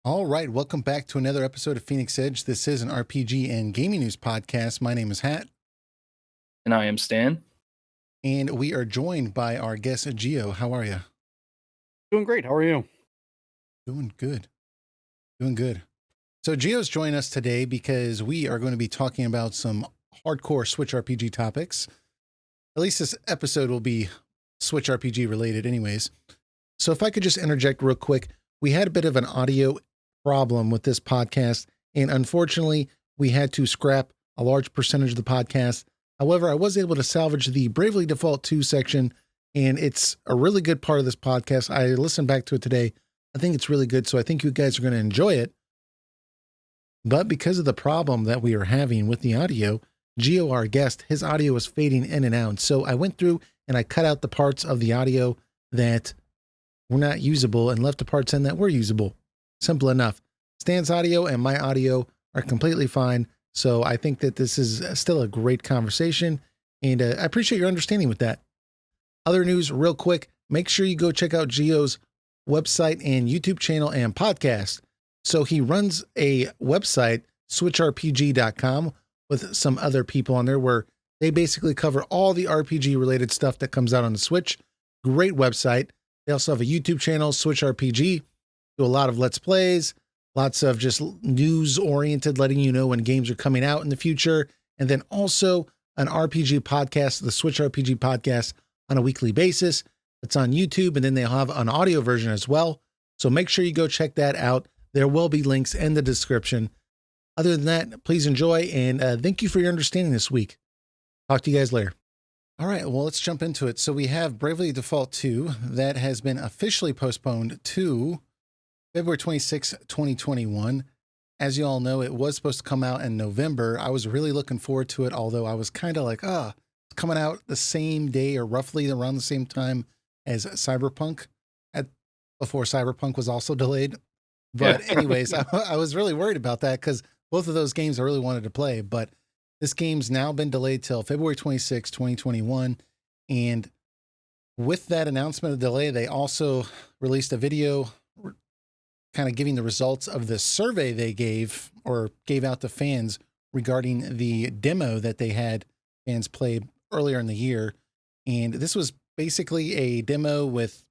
All right, welcome back to another episode of Phoenix Edge. This is an RPG and gaming news podcast. My name is Hat. And I am Stan. And we are joined by our guest, Gio. How are you? Doing great. How are you? Doing good. Doing good. So Gio's joining us today because we are going to be talking about some hardcore Switch RPG topics. At least this episode will be Switch RPG related anyways. So if I could just interject real quick, we had a bit of an audio problem with this podcast, and unfortunately we had to scrap a large percentage of the podcast. However, I was able to salvage the Bravely Default 2 section, and it's a really good part of this podcast. I listened back to it today. I think it's really good, so I think you guys are going to enjoy it. But because of the problem that we are having with the audio, Gio, our guest, his audio is fading in and out. So I went through and I cut out the parts of the audio that were not usable and left the parts in that were usable. Simple enough. Stan's audio and my audio are completely fine. So I think that this is still a great conversation, and I appreciate your understanding with that. Other news real quick, make sure you go check out Gio's website and YouTube channel and podcast. So he runs a website, switchrpg.com, with some other people on there where they basically cover all the RPG related stuff that comes out on the Switch. Great website. They also have a YouTube channel, Switch RPG. Do a lot of Let's Plays, lots of just news oriented, letting you know when games are coming out in the future. And then also an RPG podcast, the Switch RPG podcast, on a weekly basis. It's on YouTube, and then they'll have an audio version as well. So make sure you go check that out. There will be links in the description. Other than that, please enjoy, and thank you for your understanding this week. Talk to you guys later. All right, well, let's jump into it. So we have Bravely Default 2 that has been officially postponed to February 26, 2021. As you all know, it was supposed to come out in November. I was really looking forward to it, although I was kind of like, it's coming out the same day or roughly around the same time as Cyberpunk, before Cyberpunk was also delayed. But anyways, I was really worried about that because both of those games I really wanted to play. But this game's now been delayed till February 26, 2021. And with that announcement of delay, they also released a video kind of giving the results of the survey they gave out to fans regarding the demo that they had fans play earlier in the year. And this was basically a demo with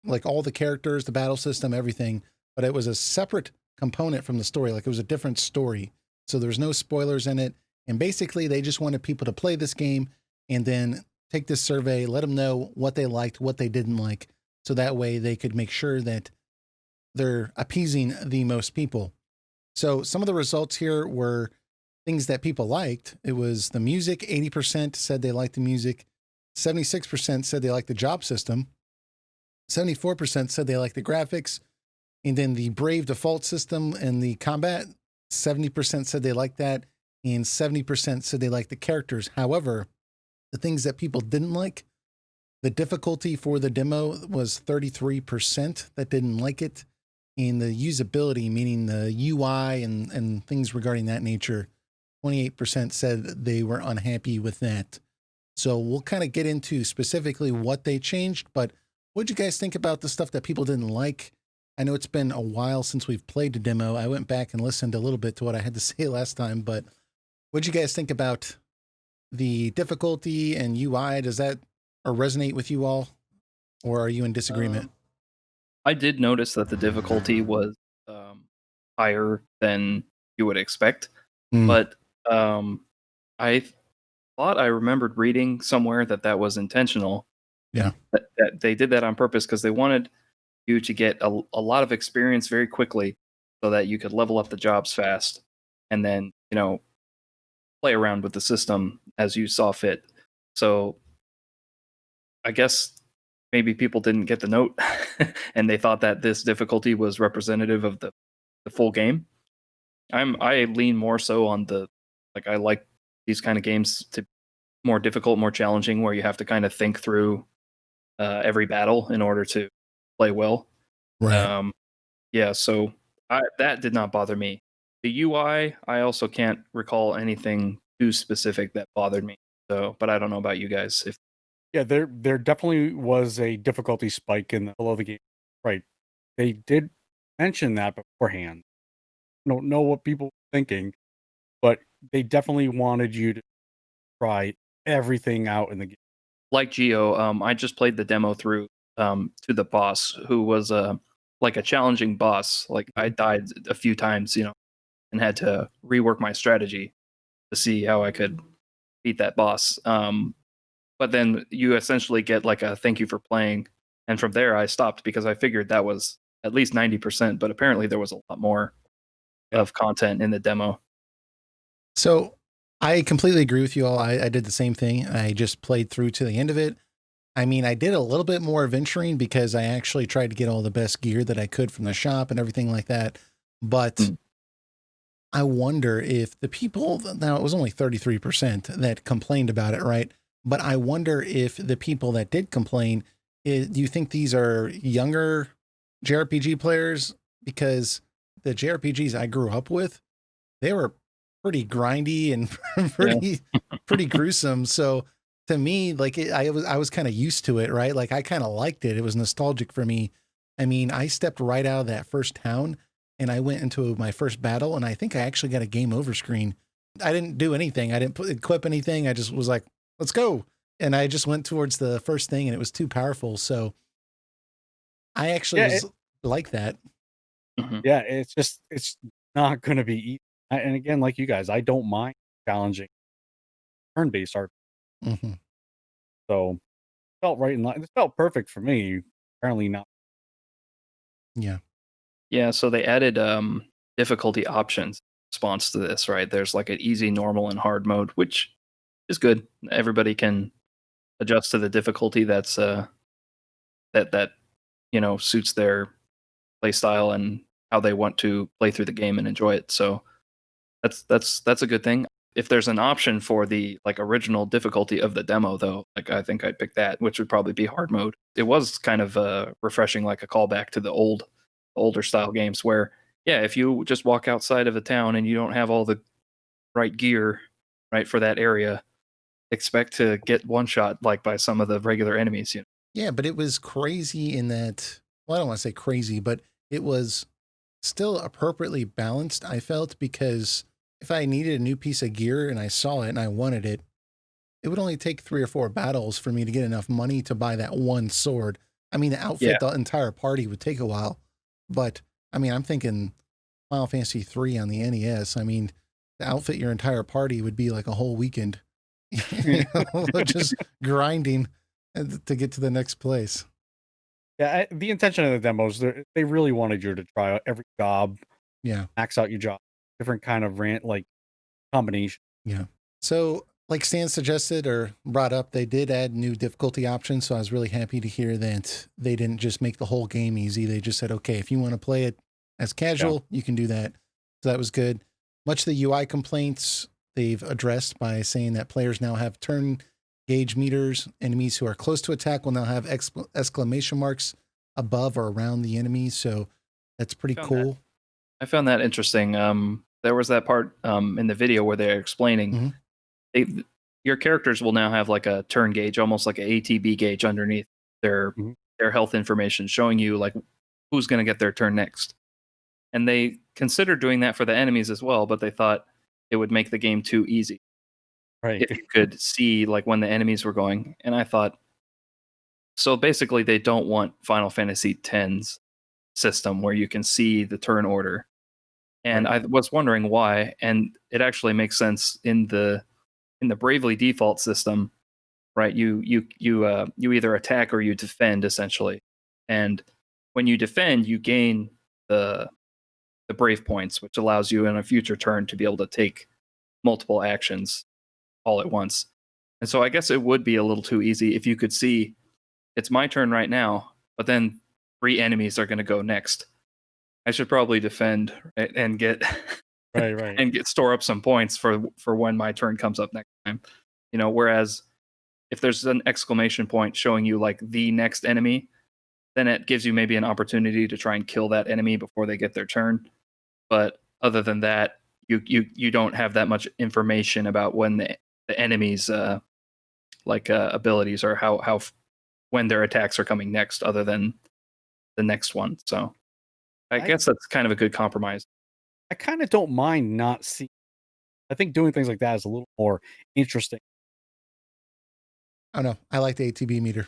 like all the characters, the battle system, everything, but it was a separate component from the story. Like it was a different story. So there was no spoilers in it. And basically they just wanted people to play this game and then take this survey, let them know what they liked, what they didn't like. So that way they could make sure that they're appeasing the most people. So some of the results here were things that people liked. It was the music. 80% said they liked the music. 76% said they liked the job system. 74% said they liked the graphics. And then the Brave default system and the combat, 70% said they liked that. And 70% said they liked the characters. However, the things that people didn't like, the difficulty for the demo was 33% that didn't like it. And the usability, meaning the UI and things regarding that nature, 28% said they were unhappy with that. So we'll kind of get into specifically what they changed, but what'd you guys think about the stuff that people didn't like? I know it's been a while since we've played the demo. I went back and listened a little bit to what I had to say last time, but what'd you guys think about the difficulty and UI? Does that resonate with you all, or are you in disagreement? I did notice that the difficulty was higher than you would expect, but I thought I remembered reading somewhere that was intentional. Yeah. That they did that on purpose because they wanted you to get a lot of experience very quickly so that you could level up the jobs fast and then, play around with the system as you saw fit. So I guess maybe people didn't get the note and they thought that this difficulty was representative of the full game. I lean more so on I like these kind of games to be more difficult, more challenging, where you have to kind of think through every battle in order to play well. Right. Yeah, so that did not bother me The UI, I also can't recall anything too specific that bothered me. So, but I don't know about you guys. If Yeah, there definitely was a difficulty spike in the below the game. Right. They did mention that beforehand. Don't know what people were thinking, but they definitely wanted you to try everything out in the game. like Geo, I just played the demo through to the boss, who was like a challenging boss. Like I died a few times, and had to rework my strategy to see how I could beat that boss. But then you essentially get like a thank you for playing, and from there I stopped because I figured that was at least 90%. But apparently there was a lot more Yeah. of content in the demo. So I completely agree with you all. I did the same thing. I just played through to the end of it. I mean, I did a little bit more venturing because I actually tried to get all the best gear that I could from the shop and everything like that. But Mm. I wonder if the people, now it was only 33% that complained about it, right? But I wonder if the people that did complain, do you think these are younger JRPG players? Because the JRPGs I grew up with, they were pretty grindy and pretty gruesome. So to me, like I was kind of used to it, right? Like I kind of liked it. It was nostalgic for me. I mean, I stepped right out of that first town and I went into my first battle, and I think I actually got a game over screen. I didn't do anything. I didn't equip anything. I just was like, let's go. And I just went towards the first thing, and it was too powerful. So I actually Yeah, was like that. Mhm. Yeah, it's not going to be easy. And again, like you guys, I don't mind challenging turn-based art. Hmm. So felt right in line. It felt perfect for me. Apparently not. Yeah. Yeah, so they added difficulty options in response to this, right? There's like an easy, normal, and hard mode, which is good. Everybody can adjust to the difficulty that suits their play style and how they want to play through the game and enjoy it. So that's a good thing. If there's an option for the like original difficulty of the demo, though, like I think I'd pick that, which would probably be hard mode. It was kind of refreshing, like a callback to the older style games where, yeah, if you just walk outside of a town and you don't have all the right gear, right, for that area, expect to get one shot like by some of the regular enemies. Yeah, but it was crazy in that, well, I don't want to say crazy, but it was still appropriately balanced, I felt, because if I needed a new piece of gear and I saw it and I wanted it, it would only take 3 or 4 battles for me to get enough money to buy that one sword. I mean, to Yeah, outfit the entire party would take a while, but I mean, I'm thinking Final Fantasy 3 on the NES. I mean, to outfit your entire party would be like a whole weekend, just grinding to get to the next place. Yeah, the intention of the demos, they really wanted you to try out every job, Yeah. max out your job, different kind of rant like combination. Yeah. So, like Stan suggested or brought up, they did add new difficulty options. So I was really happy to hear that they didn't just make the whole game easy. They just said, okay, if you want to play it as casual, you can do that. So that was good. Much of the UI complaints they've addressed by saying that players now have turn gauge meters. Enemies who are close to attack will now have exclamation marks above or around the enemy. So that's pretty Found that. cool. I found that interesting. There was that part in the video where they're explaining Mhm. your characters will now have like a turn gauge, almost like an ATB gauge underneath their Mhm. their health information, showing you like who's going to get their turn next. And they considered doing that for the enemies as well, but they thought it would make the game too easy Right. if you could see like when the enemies were going. And I thought, so basically they don't want Final Fantasy X's system where you can see the turn order. And Right. I was wondering why, and it actually makes sense in the Bravely Default system, right? You either attack or you defend essentially, and when you defend, you gain the the Brave points, which allows you in a future turn to be able to take multiple actions all at once. And so I guess it would be a little too easy if you could see it's my turn right now, but then 3 enemies are going to go next. I should probably defend and get Right. Right. and get store up some points for when my turn comes up next time. Whereas if there's an exclamation point showing you like the next enemy, then it gives you maybe an opportunity to try and kill that enemy before they get their turn. But other than that, you don't have that much information about when the enemies abilities or when their attacks are coming next, other than the next one. So I guess that's kind of a good compromise. I kind of don't mind not seeing. I think doing things like that is a little more interesting. Oh no, I like the ATB meter.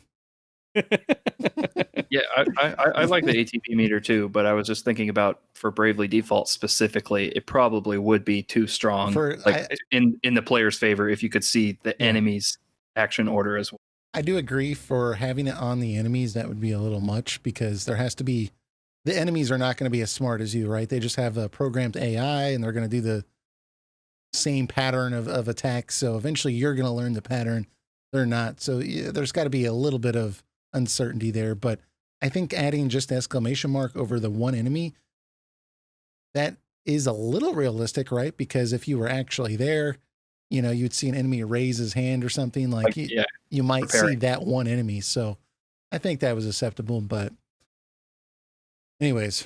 Yeah, I like the ATP meter too, but I was just thinking about for Bravely Default specifically, it probably would be too strong in the player's favor if you could see the enemy's action order as well. I do agree for having it on the enemies. That would be a little much because there has to be, the enemies are not going to be as smart as you, right? They just have a programmed AI and they're going to do the same pattern of attacks. So eventually you're going to learn the pattern. They're not. So there's got to be a little bit of uncertainty there. But I think adding just exclamation mark over the one enemy, that is a little realistic, right? Because if you were actually there, you'd see an enemy raise his hand or something you might see that one enemy. So I think that was acceptable. But anyways,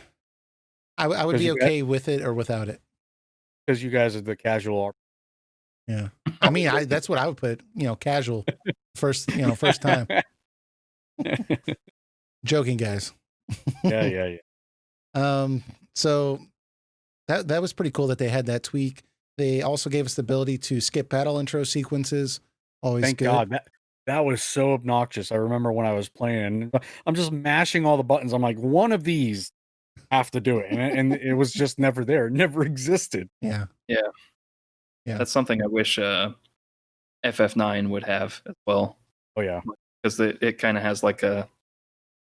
I would be okay with it or without it. Because you guys are the casual. Yeah. I mean, that's what I would put, casual first time. Joking, guys. Yeah. So that was pretty cool that they had that tweak. They also gave us the ability to skip battle intro sequences. Always Thank good. God. That was so obnoxious. I remember when I was playing, I'm just mashing all the buttons. I'm like, one of these have to do it. And it was just never there. It never existed. Yeah. That's something I wish FF9 would have as well. Oh, yeah. Because it kind of has like and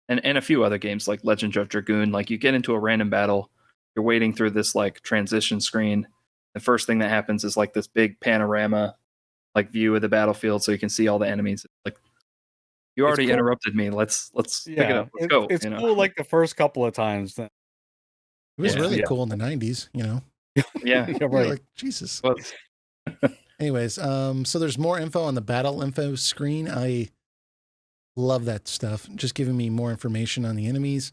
a few other games like Legend of Dragoon, like you get into a random battle, you're waiting through this like transition screen. The first thing that happens is like this big panorama like view of the battlefield so you can see all the enemies. Like, you already interrupted me. Let's pick it up. Let's go. It's cool like the first couple of times. It was really cool in the 90s, Yeah. Right. Like, Jesus. Anyways, so there's more info on the battle info screen. I love that stuff. Just giving me more information on the enemies.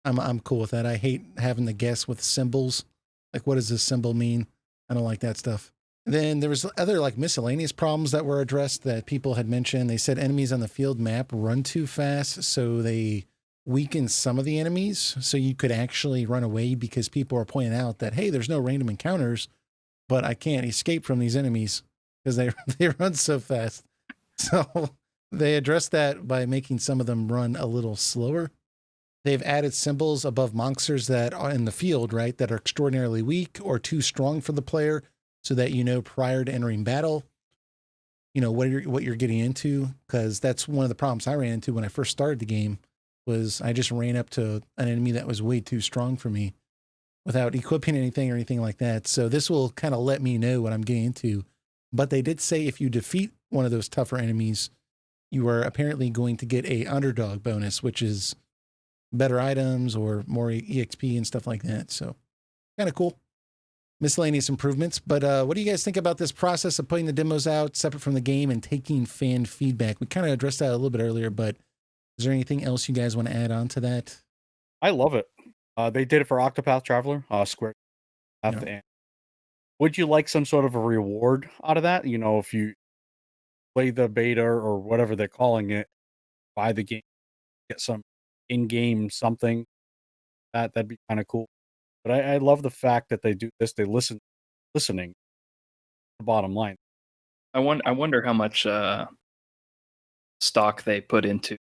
I'm cool with that. I hate having to guess with symbols. Like, what does this symbol mean? I don't like that stuff. Then there was other like miscellaneous problems that were addressed that people had mentioned. They said enemies on the field map run too fast, so they weaken some of the enemies. So you could actually run away because people are pointing out that, hey, there's no random encounters, but I can't escape from these enemies because they run so fast. So they addressed that by making some of them run a little slower. They've added symbols above monsters that are in the field, right, that are extraordinarily weak or too strong for the player, so that prior to entering battle, what you're getting into. Because that's one of the problems I ran into when I first started the game, was I just ran up to an enemy that was way too strong for me without equipping anything or anything like that. So this will kind of let me know what I'm getting into. But they did say if you defeat one of those tougher enemies, you are apparently going to get a underdog bonus, which is better items or more EXP and stuff like that. So kind of cool. Miscellaneous improvements. But what do you guys think about this process of putting the demos out separate from the game and taking fan feedback? We kind of addressed that a little bit earlier, but is there anything else you guys want to add on to that? I love it. They did it for Octopath Traveler, Square. And would you like some sort of a reward out of that? If you play the beta or whatever they're calling it, buy the game, get some in-game something, that'd be kind of cool. But I love the fact that they do this. They listening. The bottom line. I wonder how much stock they put into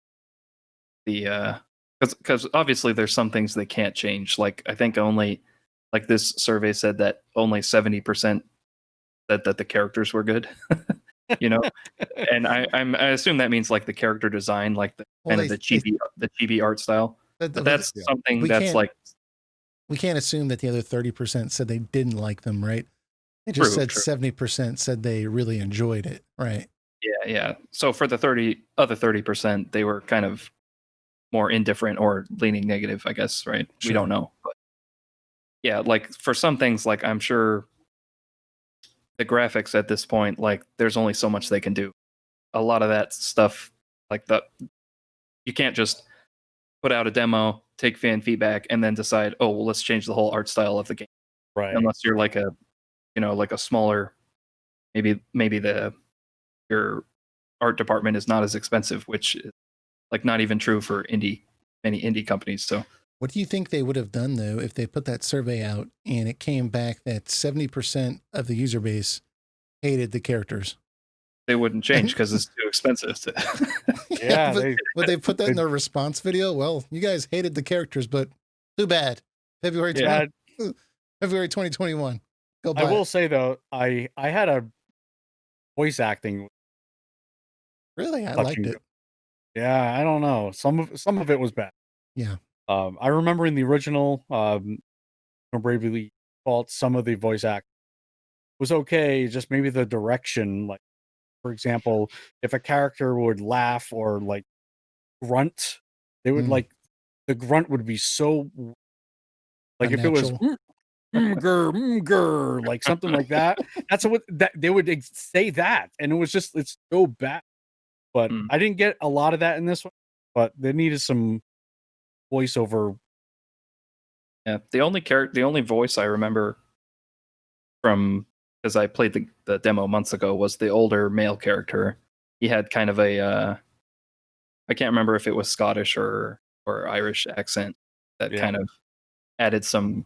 the because obviously there's some things they can't change. Like I think only like this survey said that only 70% said that the characters were good. And I assume that means like the character design, like the chibi art style. But that's something that's like, we can't assume that the other 30% said they didn't like them, right? They just said 70% said they really enjoyed it, right? Yeah. So for the other 30%, they were kind of more indifferent or leaning negative, I guess, right? Sure. We don't know. But yeah, like for some things, like I'm sure the graphics at this point, like there's only so much they can do. A lot of that stuff, like you can't just put out a demo, take fan feedback, and then decide, oh, well, let's change the whole art style of the game. Right. unless you're like a like a smaller, maybe your art department is not as expensive, which is like not even true for many indie companies. So What do you think they would have done though if they put that survey out and it came back that 70% of the user base hated the characters? they wouldn't change because it's too expensive to Yeah, but they would they put that in they their response video? Well, you guys hated the characters, but too bad. February Yeah. 20, February 2021. Go I buy will it. say though, I had a voice acting Really, I touch liked and it. go. Yeah, I don't know. Some of it was bad. Yeah. I remember in the original Bravely Default, some of the voice act was okay. Just maybe the direction, like for example, if a character would laugh or like grunt, they would Mm, like the grunt would be so like if it was unnatural. grr, grr, like something like that. That's what that they would say that, and it was just it's so bad. But Mm. I didn't get a lot of that in this one. But they needed some voiceover. Yeah, the only voice I remember from, because I played the demo months ago, was the older male character. He had kind of a I can't remember if it was Scottish or Irish accent that Yeah. kind of added some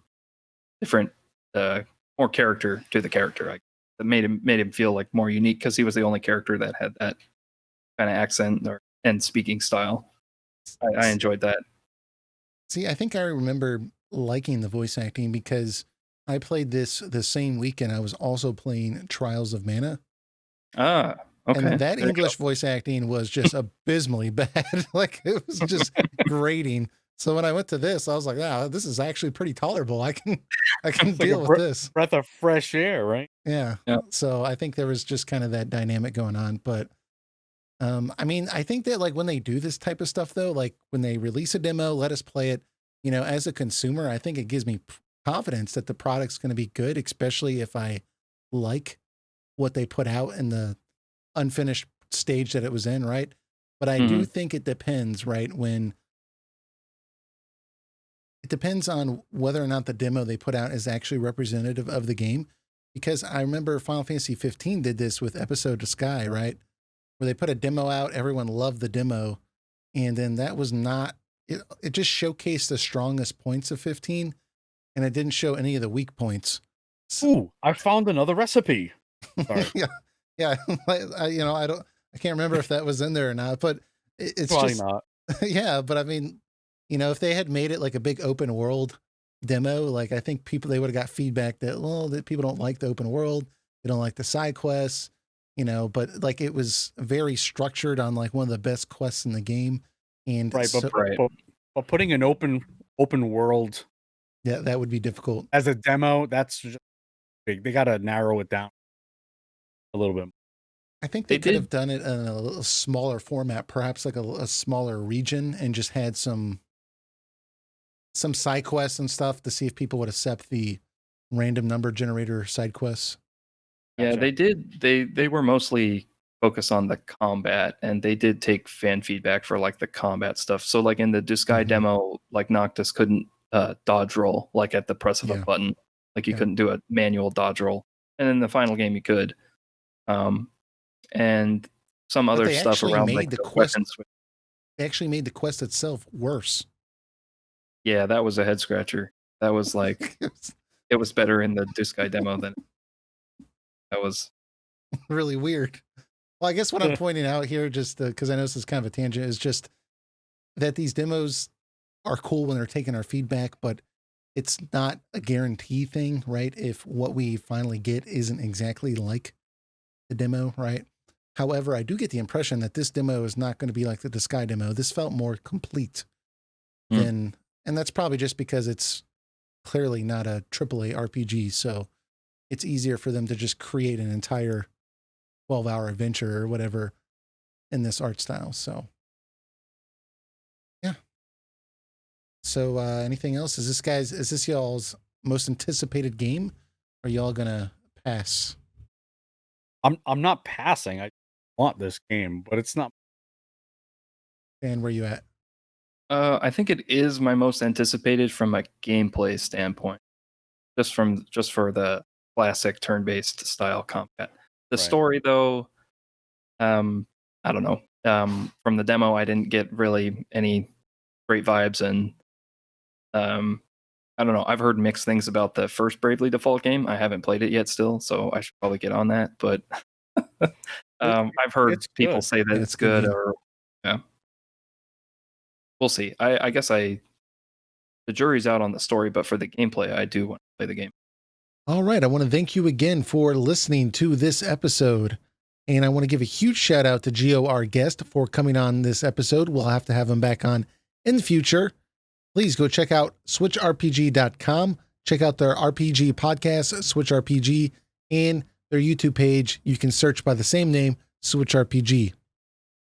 different more character to the character. That made him feel like more unique because he was the only character that had that kind of accent and speaking style. I enjoyed that. See, I think I remember liking the voice acting because I played this the same weekend. I was also playing Trials of Mana. Ah, okay. And that There you go. English voice acting was just abysmally bad. Like it was just grating. So when I went to this, I was like, "Wow, this is actually pretty tolerable. I can It's like deal with this." breath of fresh air, right? Yeah. Yeah. So I think there was just kind of that dynamic going on. But I mean, I think that like when they do this type of stuff though, like when they release a demo, let us play it, as a consumer, I think it gives me confidence that the product's going to be good, especially if I like what they put out in the unfinished stage that it was in, right? But I do Mhm. think it depends, right? When it depends on whether or not the demo they put out is actually representative of the game. Because I remember Final Fantasy 15 did this with Episode of Sky, right? Where they put a demo out, everyone loved the demo, and then that was not it just showcased the strongest points of 15 and it didn't show any of the weak points. Ooh, I found another recipe. Sorry. Yeah. Yeah. I can't remember if that was in there or not, but it's Probably just, not. yeah. But I mean, if they had made it like a big open world demo, like I think they would have got feedback that, well, that people don't like the open world. They don't like the side quests, but like it was very structured on like one of the best quests in the game. And Right, so, Right. but putting an open world yeah, that would be difficult. as a demo, that's just big. They got to narrow it down a little bit. I think They they could have did. done it in a little smaller format, perhaps like a smaller region, and just had some side quests and stuff to see if people would accept the random number generator side quests. Yeah, Gotcha. they did. They were mostly focused on the combat, and they did take fan feedback for like the combat stuff. So like in the Disguise Mhm. demo, like Noctis couldn't dodge roll like at the press of a Yeah. button. Like you Yeah. couldn't do a manual dodge roll. And in the final game you could. And some But other they stuff actually around like made the the quest. weapons. They actually made the quest itself worse. Yeah, that was a head scratcher. That was like it was better in the Disguise demo than that was. really weird. Well, I guess what I'm pointing out here, just because I know this is kind of a tangent, is just that these demos are cool when they're taking our feedback, but it's not a guarantee thing, right? If what we finally get isn't exactly like the demo, right? However, I do get the impression that this demo is not going to be like the Disguise demo. This felt more complete Hmm. than, and that's probably just because it's clearly not a AAA RPG. So it's easier for them to just create an entire 12-hour adventure or whatever in this art style. So, yeah. So, anything else? Is this y'all's most anticipated game? Are y'all gonna pass? I'm not passing. I want this game, but it's not. And where you at? I think it is my most anticipated from a gameplay standpoint. just for the classic turn-based style combat. The Right. story, though, I don't know. From the demo, I didn't get really any great vibes, and I don't know. I've heard mixed things about the first Bravely Default game. I haven't played it yet, still, so I should probably get on that. But I've heard it's people good. say that Yeah, it's it's a good good, game. or yeah, we'll see. I guess the jury's out on the story, but for the gameplay, I do want to play the game. All right. I want to thank you again for listening to this episode. And I want to give a huge shout out to Gio, our guest, for coming on this episode. We'll have to have him back on in the future. Please go check out switchrpg.com. Check out their RPG podcast, Switch RPG, and their YouTube page. You can search by the same name, Switch RPG.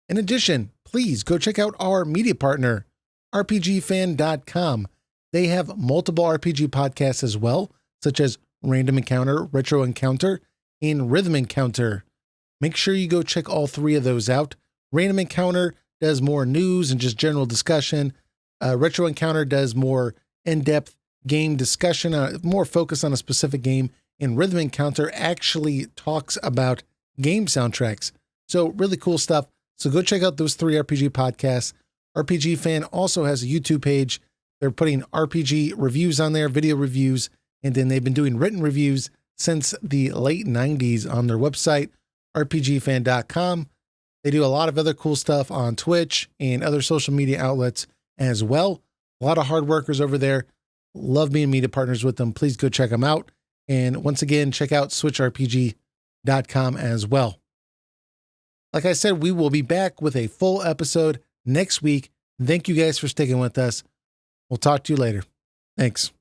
In addition, please go check out our media partner, rpgfan.com. They have multiple RPG podcasts as well, such as Random Encounter, Retro Encounter, and Rhythm Encounter. Make sure you go check all three of those out. Random Encounter does more news and just general discussion. Retro Encounter does more in-depth game discussion, more focus on a specific game. And Rhythm Encounter actually talks about game soundtracks. So really cool stuff. So go check out those three RPG podcasts. RPG Fan also has a YouTube page. They're putting RPG reviews on there, video reviews, and then they've been doing written reviews since the late 90s on their website, rpgfan.com. They do a lot of other cool stuff on Twitch and other social media outlets as well. A lot of hard workers over there. Love being media partners with them. Please go check them out. And once again, check out switchrpg.com as well. Like I said, we will be back with a full episode next week. Thank you guys for sticking with us. We'll talk to you later. Thanks.